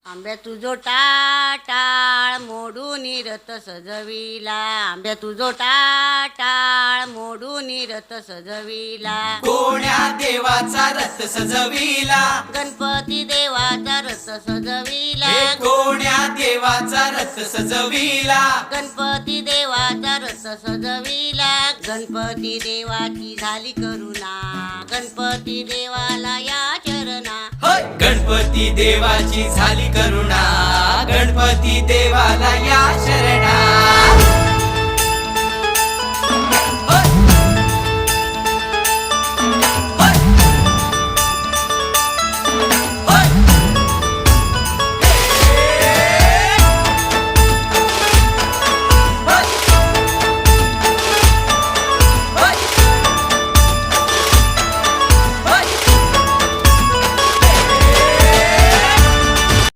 आंब्या तुझो टाळ मोडून रथ सजविला, आंब्या तुझो टाळ मोडून रथ सजविला, कोण्या देवाचा रथ सजविला, गणपती देवाचा रथ सजविला, हे कोण्या देवाचा रथ सजविला, गणपती देवाचा रथ सजविला, गणपती देवाची झाली करुणा, गणपती देवाला या चरणा, होय गणपती देवाची झाली करुणा, गणपती देवाला या शरणा।